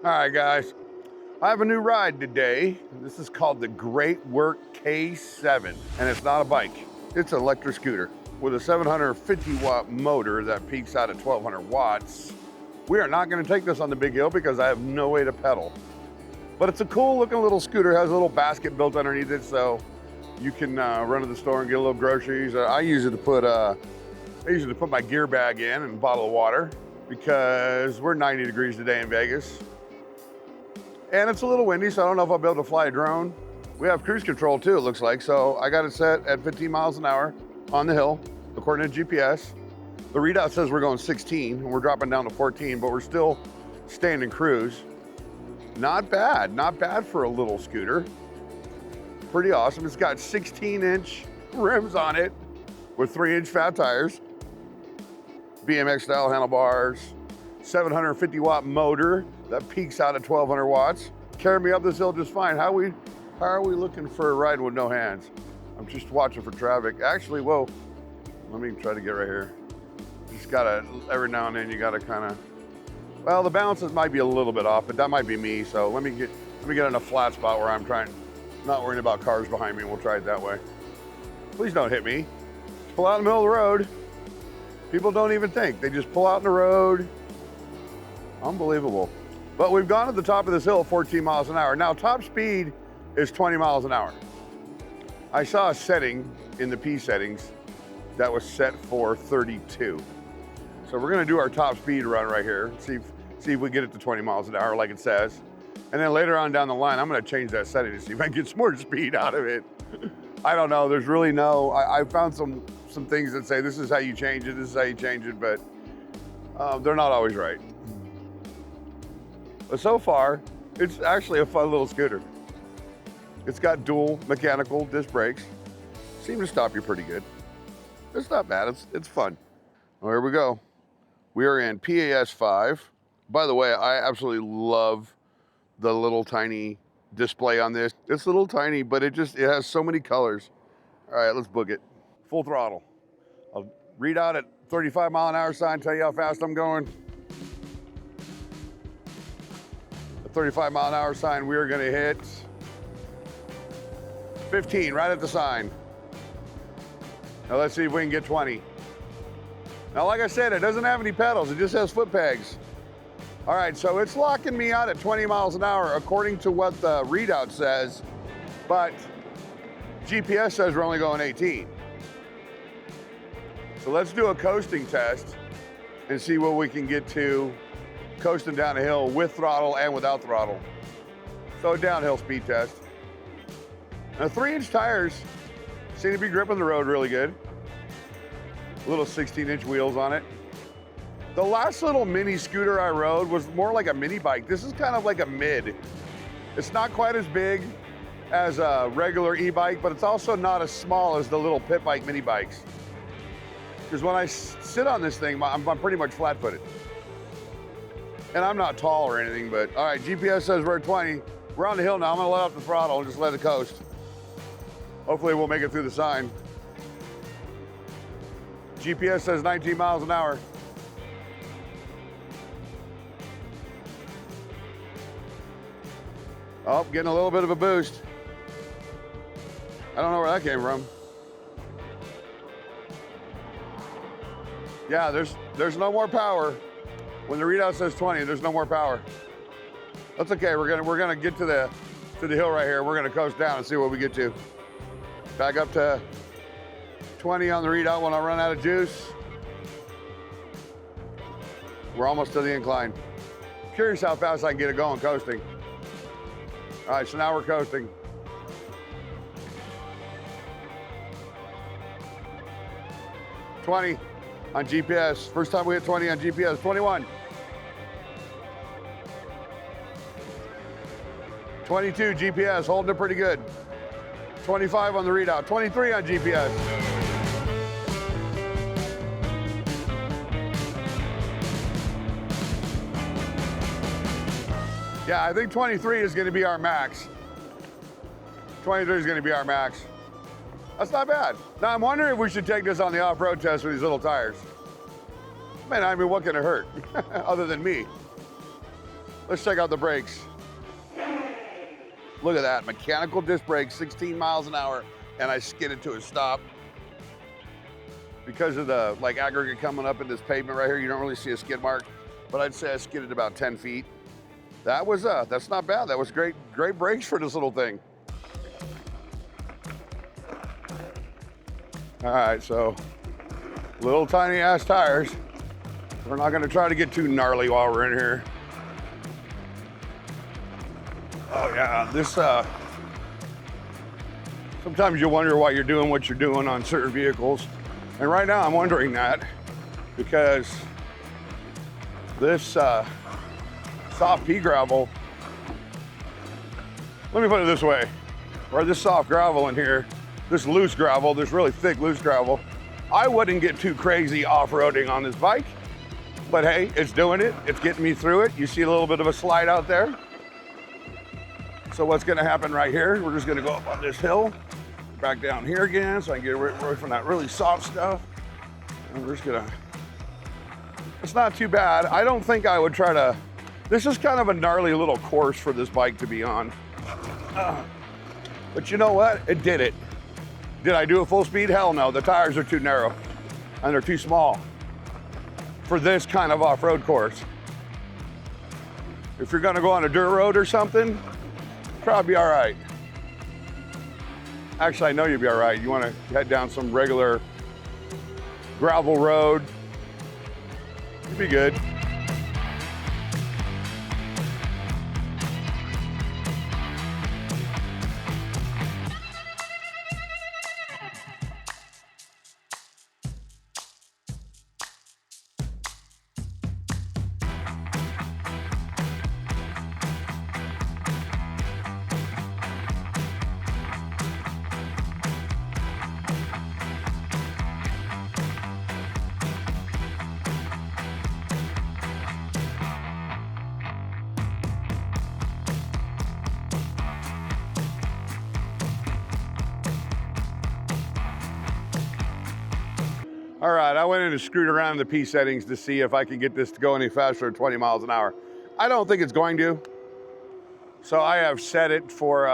All right, guys. I have a new ride today. This is called the Greatwork K7, and it's not a bike. It's an electric scooter with a 750-watt motor that peaks out at 1,200 watts. We are not going to take this on the big hill because I have no way to pedal. But it's a cool-looking little scooter. It has a little basket built underneath it, so you can run to the store and get a little groceries. I use it to put my gear bag in and a bottle of water because we're 90 degrees today in Vegas. And it's a little windy, so I don't know if I'll be able to fly a drone. We have cruise control too, it looks like. So I got it set at 15 miles an hour on the hill, according to GPS. The readout says we're going 16, and we're dropping down to 14, but we're still staying in cruise. Not bad for a little scooter. Pretty awesome. It's got 16-inch rims on it with 3-inch fat tires, BMX style handlebars, 750-watt motor that peaks out at 1,200 watts. Carry me up this hill just fine. How are we looking for a ride with no hands? I'm just watching for traffic. Actually, whoa, let me try to get right here. Just gotta, every now and then you gotta kinda, well, the balances might be a little bit off, but that might be me. So let me get in a flat spot where I'm not worrying about cars behind me, and we'll try it that way. Please don't hit me. Just pull out in the middle of the road. People don't even think. They just pull out in the road. Unbelievable. But we've gone to the top of this hill 14 miles an hour. Now, top speed is 20 miles an hour. I saw a setting in the P settings that was set for 32. So we're gonna do our top speed run right here, see if we get it to 20 miles an hour like it says. And then later on down the line, I'm gonna change that setting to see if I can get some more speed out of it. I don't know, there's really no, I found some things that say this is how you change it, this is how you change it, but they're not always right. But so far, it's actually a fun little scooter. It's got dual mechanical disc brakes. Seem to stop you pretty good. It's not bad, it's fun. Well, here we go. We are in PAS 5. By the way, I absolutely love the little tiny display on this. It's little tiny, but it has so many colors. All right, let's book it. Full throttle. I'll read out at 35 mile an hour sign, tell you how fast I'm going. 35 mile an hour sign, we are gonna hit 15 right at the sign. Now let's see if we can get 20. Now, like I said, it doesn't have any pedals, it just has foot pegs. All right, so it's locking me out at 20 miles an hour according to what the readout says, but GPS says we're only going 18. So let's do a coasting test and see what we can get to coasting down a hill with throttle and without throttle. So a downhill speed test. Now 3-inch tires seem to be gripping the road really good. Little 16-inch wheels on it. The last little mini scooter I rode was more like a mini bike. This is kind of like a mid. It's not quite as big as a regular e-bike, but it's also not as small as the little pit bike mini bikes. Because when I sit on this thing, I'm pretty much flat-footed. And I'm not tall or anything, but all right, GPS says we're at 20. We're on the hill now. I'm gonna let off the throttle and just let it coast. Hopefully we'll make it through the sign. GPS says 19 miles an hour. Oh, getting a little bit of a boost. I don't know where that came from. Yeah, there's no more power. When the readout says 20, there's no more power. That's okay, we're gonna get to the hill right here. We're gonna coast down and see what we get to. Back up to 20 on the readout when I run out of juice. We're almost to the incline. Curious how fast I can get it going coasting. All right, so now we're coasting. $20 on GPS. First time we hit 20 on GPS. 21. 22 GPS, holding it pretty good. 25 on the readout. 23 on GPS. Yeah, I think 23 is gonna be our max. 23 is gonna be our max. That's not bad. Now I'm wondering if we should take this on the off-road test with these little tires. Man, I mean, what can it hurt? Other than me. Let's check out the brakes. Look at that, mechanical disc brakes, 16 miles an hour, and I skidded to a stop. Because of the aggregate coming up in this pavement right here, you don't really see a skid mark, but I'd say I skidded about 10 feet. That's not bad. That was great brakes for this little thing. All right, so little tiny ass tires. We're not gonna try to get too gnarly while we're in here. Oh yeah, this, sometimes you wonder why you're doing what you're doing on certain vehicles. And right now I'm wondering that because this soft pea gravel, let me put it this way, or this soft gravel in here, this loose gravel, this really thick loose gravel, I wouldn't get too crazy off-roading on this bike, but hey, it's doing it. It's getting me through it. You see a little bit of a slide out there. So what's gonna happen right here, we're just gonna go up on this hill, back down here again so I can get away from that really soft stuff. And we're just gonna, it's not too bad. I don't think I would try to, this is kind of a gnarly little course for this bike to be on. But you know what, it did it. Did I do it full speed? Hell no, the tires are too narrow and they're too small for this kind of off-road course. If you're gonna go on a dirt road or something, probably be all right. Actually, I know you'll be all right. You wanna head down some regular gravel road, you'll be good. All right, I went in and screwed around in the P settings to see if I could get this to go any faster than 20 miles an hour. I don't think it's going to. So I have set it for,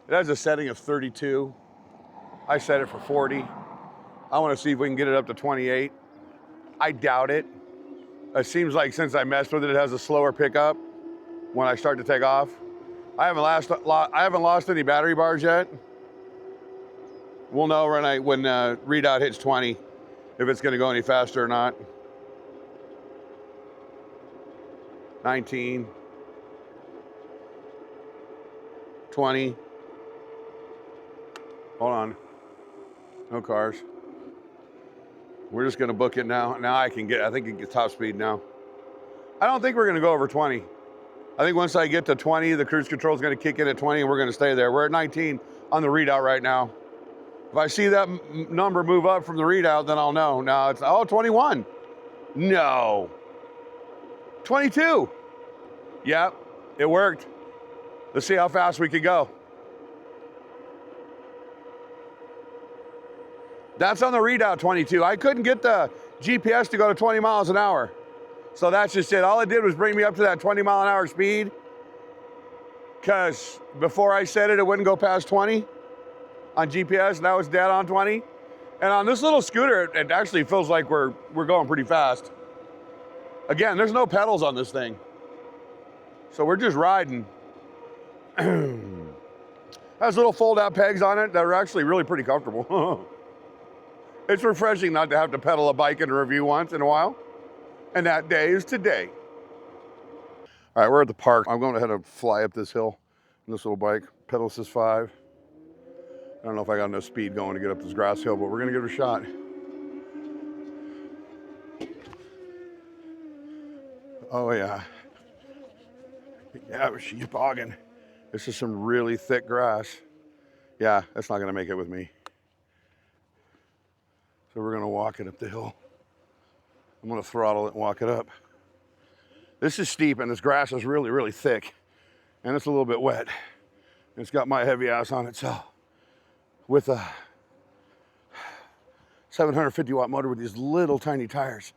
it has a setting of 32. I set it for 40. I wanna see if we can get it up to 28. I doubt it. It seems like since I messed with it, it has a slower pickup when I start to take off. I haven't lost any battery bars yet. We'll know when readout hits 20 if it's gonna go any faster or not. 19, 20. Hold on, no cars. We're just gonna book it now. Now I think it can get top speed now. I don't think we're gonna go over 20. I think once I get to 20, the cruise control is gonna kick in at 20 and we're gonna stay there. We're at 19 on the readout right now. If I see that number move up from the readout, then I'll know. Now it's, 21. No. 22. Yep, it worked. Let's see how fast we can go. That's on the readout, 22. I couldn't get the GPS to go to 20 miles an hour. So that's just it. All it did was bring me up to that 20 mile an hour speed, because before I set it, it wouldn't go past 20. On GPS, now it's dead on 20. And on this little scooter, it actually feels like we're going pretty fast. Again, there's no pedals on this thing. So we're just riding. Has little fold-out pegs on it that are actually really pretty comfortable. It's refreshing not to have to pedal a bike in a review once in a while. And that day is today. All right, we're at the park. I'm going ahead and fly up this hill in this little bike. Pedal assist 5. I don't know if I got enough speed going to get up this grass hill, but we're gonna give it a shot. Oh yeah. Yeah, she's bogging. This is some really thick grass. Yeah, that's not gonna make it with me. So we're gonna walk it up the hill. I'm gonna throttle it and walk it up. This is steep and this grass is really, really thick. And it's a little bit wet. It's got my heavy ass on it, so. With a 750 watt motor with these little tiny tires.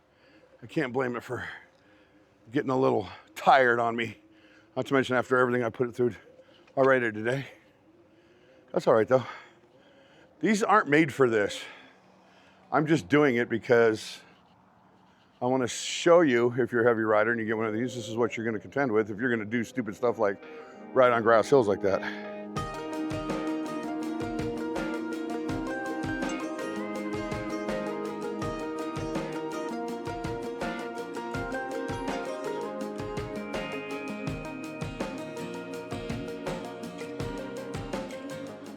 I can't blame it for getting a little tired on me. Not to mention after everything I put it through already today. That's all right though. These aren't made for this. I'm just doing it because I want to show you, if you're a heavy rider and you get one of these, this is what you're going to contend with if you're going to do stupid stuff like ride on grass hills like that.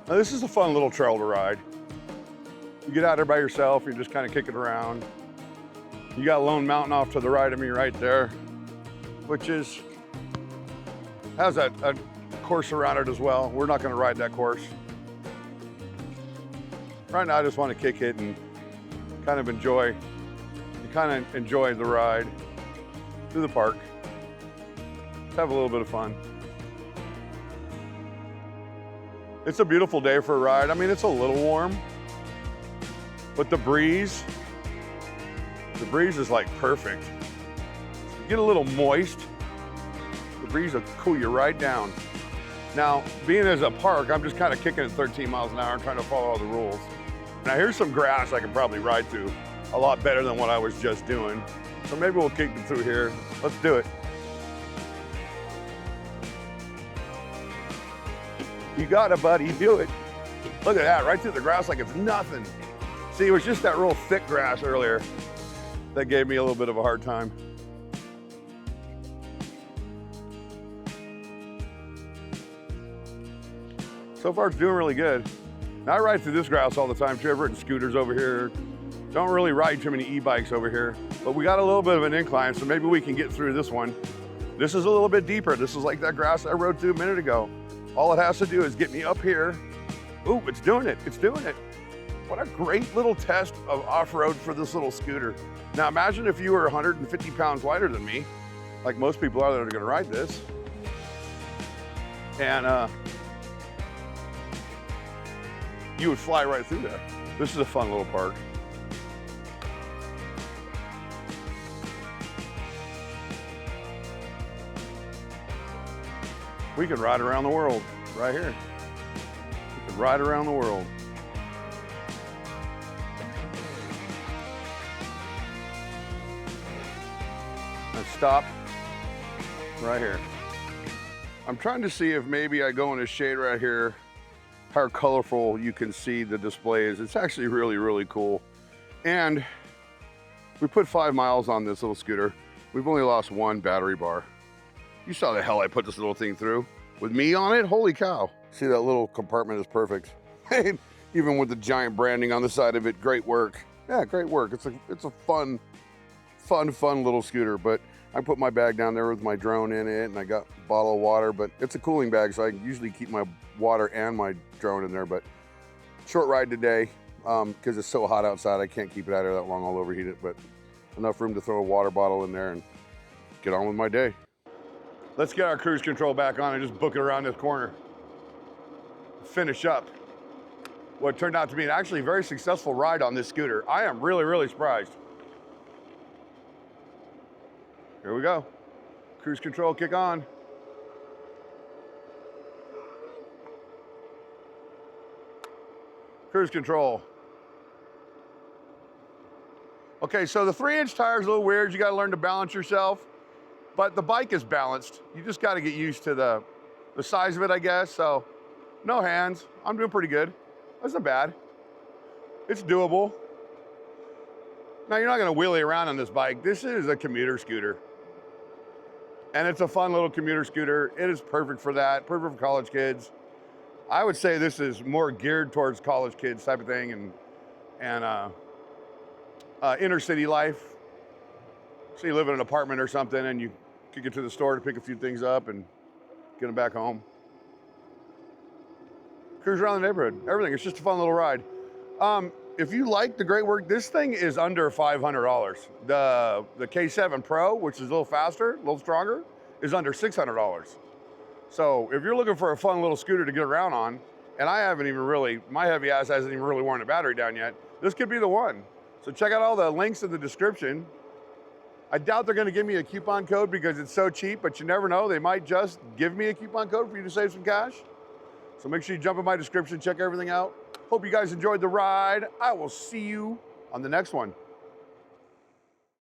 Now this is a fun little trail to ride. You get out there by yourself, you're just kind of kicking around. You got Lone Mountain off to the right of me right there, which has a course around it as well. We're not going to ride that course. Right now I just want to kick it and kind of enjoy the ride through the park. Let's have a little bit of fun. It's a beautiful day for a ride. I mean, it's a little warm, but the breeze is like perfect. You get a little moist, the breeze will cool you right down. Now, being as a park, I'm just kind of kicking at 13 miles an hour and trying to follow all the rules. Now here's some grass I can probably ride through a lot better than what I was just doing. So maybe we'll kick it through here. Let's do it. You got it, buddy, do it. Look at that, right through the grass like it's nothing. See, it was just that real thick grass earlier that gave me a little bit of a hard time. So far it's doing really good. Now I ride through this grass all the time too. I've ridden scooters over here. Don't really ride too many e-bikes over here, but we got a little bit of an incline, so maybe we can get through this one. This is a little bit deeper. This is like that grass I rode through a minute ago. All it has to do is get me up here. Ooh, it's doing it, it's doing it. What a great little test of off-road for this little scooter. Now imagine if you were 150 pounds lighter than me, like most people are that are gonna ride this. And you would fly right through there. This is a fun little park. We could ride around the world right here. We could ride around the world. And stop right here. I'm trying to see if maybe I go in the shade right here, how colorful you can see the display is. It's actually really, really cool. And we put 5 miles on this little scooter. We've only lost 1 battery bar. You saw the hell I put this little thing through. With me on it, holy cow. See, that little compartment is perfect. Even with the giant branding on the side of it, Greatwork. Yeah, Greatwork. It's a fun little scooter, but I put my bag down there with my drone in it, and I got a bottle of water, but it's a cooling bag, so I usually keep my water and my drone in there, but short ride today, because it's so hot outside, I can't keep it out there that long, I'll overheat it, but enough room to throw a water bottle in there and get on with my day. Let's get our cruise control back on and just book it around this corner. Finish up what turned out to be an actually very successful ride on this scooter. I am really, really surprised. Here we go. Cruise control, kick on. Cruise control. Okay, so the 3-inch tire is a little weird. You gotta learn to balance yourself. But the bike is balanced. You just got to get used to the size of it, I guess. So no hands. I'm doing pretty good. That's not bad. It's doable. Now you're not going to wheelie around on this bike. This is a commuter scooter. And it's a fun little commuter scooter. It is perfect for that, perfect for college kids. I would say this is more geared towards college kids type of thing and inner city life. So you live in an apartment or something and you could get to the store to pick a few things up and get them back home. Cruise around the neighborhood, everything. It's just a fun little ride. If you like the Greatwork, this thing is under $500. The K7 Pro, which is a little faster, a little stronger, is under $600. So if you're looking for a fun little scooter to get around on, and I haven't even really, my heavy ass hasn't even really worn a battery down yet, this could be the one. So check out all the links in the description. I doubt they're gonna give me a coupon code because it's so cheap, but you never know. They might just give me a coupon code for you to save some cash. So make sure you jump in my description, check everything out. Hope you guys enjoyed the ride. I will see you on the next one.